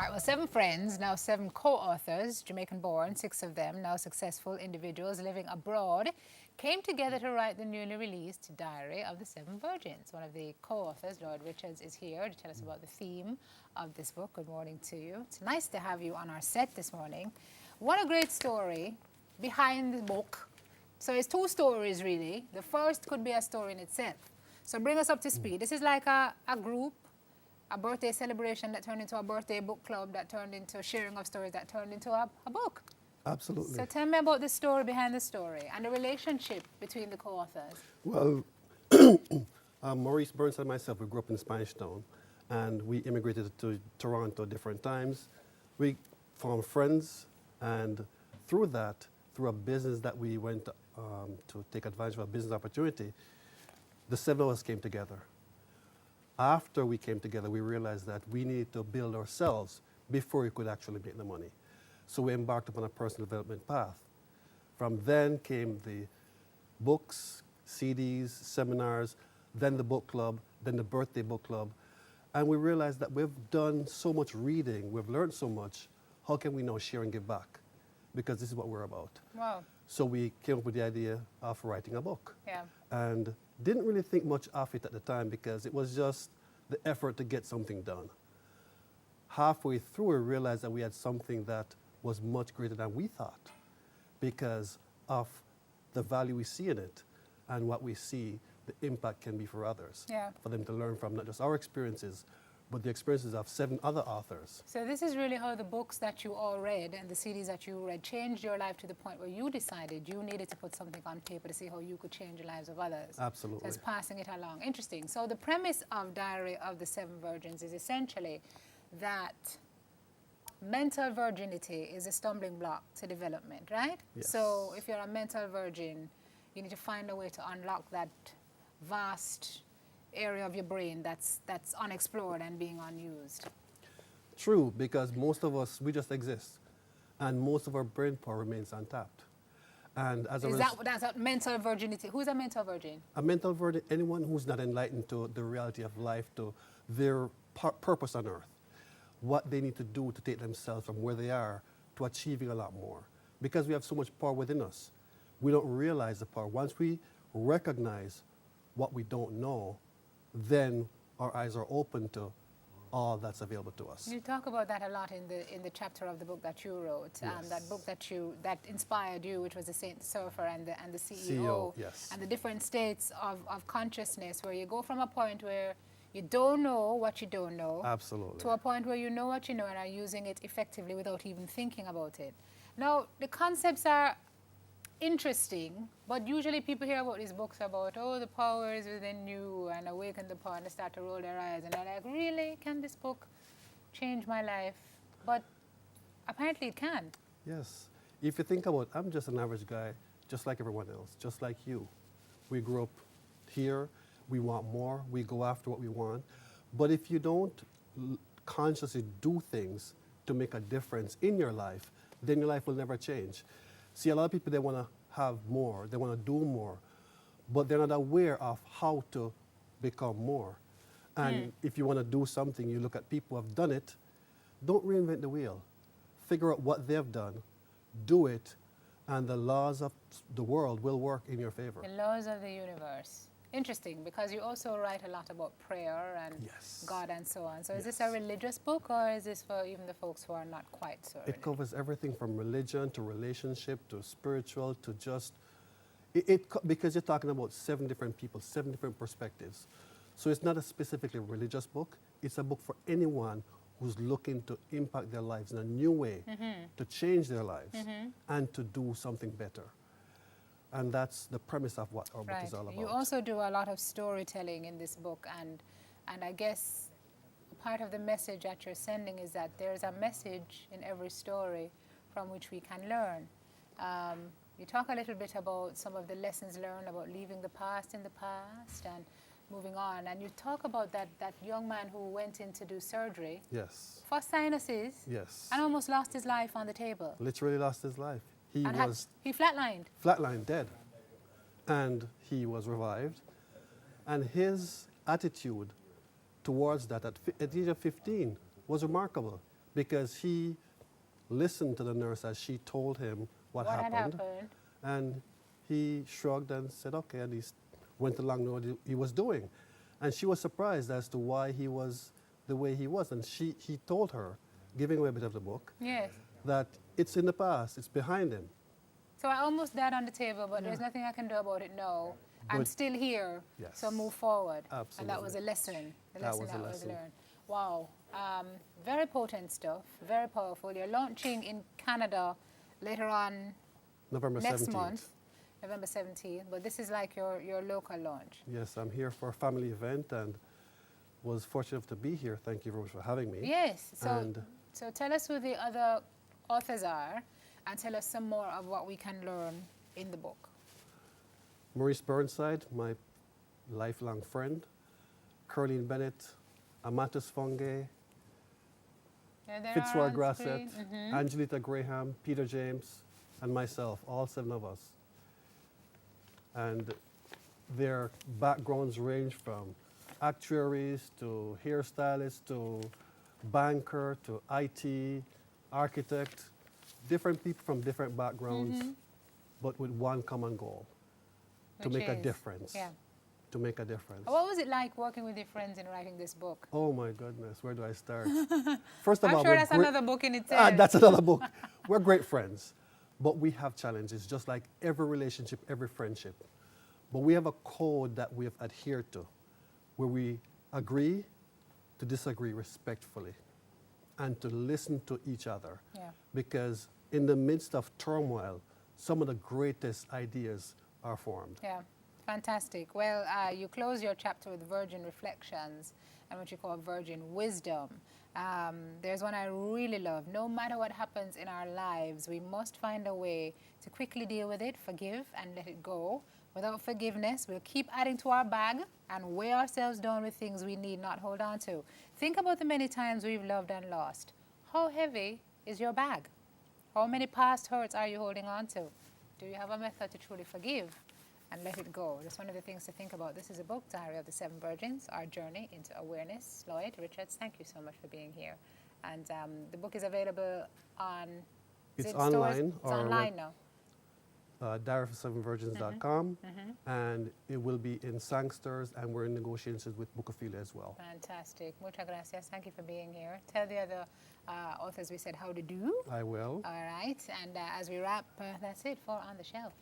right, well, 7 friends, now 7 co-authors, Jamaican-born, 6 of them, now successful individuals living abroad, came together to write the newly released Diary of the 7 Virgins. One of the co-authors, Lloyd, is here to tell us about the theme of this book. Good morning to you. It's nice to have you on our set this morning. What a great story behind the book. So it's 2 stories, really. The first could be a story in itself. So bring us up to speed. This is like a group, a birthday celebration that turned into a birthday book club, that turned into a sharing of stories, that turned into a book. Absolutely. So tell me about the story behind the story and the relationship between the co-authors. Well, Maurice Burns and myself, we grew up in Spanish Town, and we immigrated to Toronto different times. We formed friends, and through that, through a business that we went to take advantage of a business opportunity, the 7 of us came together. After we came together, we realized that we needed to build ourselves before we could actually make the money. So we embarked upon a personal development path. From then came the books, CDs, seminars, then the book club, then the birthday book club. And we realized that we've done so much reading, we've learned so much, how can we now share and give back? Because this is what we're about. Wow. So we came up with the idea of writing a book. Yeah. And didn't really think much of it at the time because it was just the effort to get something done. Halfway through, we realized that we had something that was much greater than we thought because of the value we see in it and what we see the impact can be for others. Yeah. For them to learn from not just our experiences, but the experiences of 7 other authors. So this is really how the books that you all read and the CDs that you read changed your life to the point where you decided you needed to put something on paper to see how you could change the lives of others. Absolutely. So it's passing it along. Interesting. So the premise of Diary of the 7 Virgins is essentially that mental virginity is a stumbling block to development, right? Yes. So if you're a mental virgin, you need to find a way to unlock that vast area of your brain that's unexplored and being unused. True, because most of us, we just exist. And most of our brain power remains untapped. And as That's a mental virginity? Who's a mental virgin? a mental virgin, anyone who's not enlightened to the reality of life, to their purpose on earth, what they need to do to take themselves from where they are to achieving a lot more. Because we have so much power within us, we don't realize the power. Once we recognize what we don't know, then our eyes are open to all that's available to us. You talk about that a lot in the chapter of the book that you wrote, Yes. that book that inspired you, which was the Saint Surfer and the CEO, CEO, yes. and the different states of consciousness, where you go from a point where you don't know what you don't know, Absolutely. to a point where you know what you know and are using it effectively without even thinking about it. Now, the concepts are interesting, but usually people hear about these books about, oh, the power is within you and awaken the power, and they start to roll their eyes and they're like, really? Can this book change my life? But apparently it can. Yes. If you think about it, I'm just an average guy, just like everyone else, just like you. We grew up here, we want more, we go after what we want. But if you don't consciously do things to make a difference in your life, then your life will never change. See, a lot of people, they want to have more, they want to do more, but they're not aware of how to become more. And if you want to do something, you look at people who have done it, don't reinvent the wheel. Figure out what they've done, do it, and the laws of the world will work in your favor. The laws of the universe. Interesting, because you also write a lot about prayer and Yes. God and so on. So is this Yes. a religious book, or is this for even the folks who are not quite so It religious? covers everything from religion to relationship to spiritual to just, because you're talking about 7 different people, 7 different perspectives. So it's not a specifically religious book. It's a book for anyone who's looking to impact their lives in a new way, to change their lives, and to do something better. And that's the premise of what our book is all about. You also do a lot of storytelling in this book, and I guess part of the message that you're sending is that there's a message in every story from which we can learn. You talk a little bit about some of the lessons learned about leaving the past in the past and moving on, and you talk about that young man who went in to do surgery Yes. for sinuses Yes. and almost lost his life on the table. Literally lost his life. He And was he flatlined. flatline dead. And he was revived. And his attitude towards that at the age of 15 was remarkable. because he listened to the nurse as she told him what had happened. happened? And he shrugged and said, okay, and he went along with what he was doing. And she was surprised as to why he was the way he was. And he told her, giving away a bit of the book, Yes. that it's in the past, it's behind him. So I almost died on the table, but there's nothing I can do about it now. I'm But- still here, Yes. so move forward. Absolutely. And that was a lesson, the That lesson was a that was lesson. learned. Wow, very potent stuff, very powerful. You're launching in Canada later on November next 17th. month, November 17th, but this is like your local launch. Yes, I'm here for a family event and was fortunate to be here. Thank you very much for having me. Yes, And so tell us who the other authors are and tell us some more of what we can learn in the book. Maurice Burnside, my lifelong friend, Curleen Bennett, Amatus Funge, There they Fitzroy are on Grasset, screen. Mhm. Angelita Graham, Peter James, and myself, all 7 of us. And their backgrounds range from actuaries to hairstylists to banker to IT, architect, different people from different backgrounds, but with one common goal, to Which make a is- difference. Yeah. To make a difference. What was it like working with your friends in writing this book? Oh my goodness, where do I start? First of I'm all, sure we're that's great- another book in itself. That's another book. We're great friends, but we have challenges, just like every relationship, every friendship. But we have a code that we have adhered to, where we agree to disagree respectfully and to listen to each other. Yeah. Because in the midst of turmoil, some of the greatest ideas are formed. Yeah, fantastic. Well, you close your chapter with Virgin Reflections and what you call Virgin Wisdom. There's one I really love. No matter what happens in our lives, we must find a way to quickly deal with it, forgive, and let it go. Without forgiveness, we'll keep adding to our bag and weigh ourselves down with things we need not hold on to. Think about the many times we've loved and lost. How heavy is your bag? How many past hurts are you holding on to? Do you have a method to truly forgive and let it go? That's one of the things to think about. This is a book, Diary of the 7 Virgins, Our Journey into Awareness. Lloyd, Richards, thank you so much for being here. And the book is available on... is It's it stores? online, It's or online now. diaryfor7virgins.com, and it will be in Sangsters, and we're in negotiations with Bookophilia as well. Fantastic. Muchas gracias. Thank you for being here. Tell the other authors we said how to do. I will. All right. And as we wrap, that's it for On the Shelf.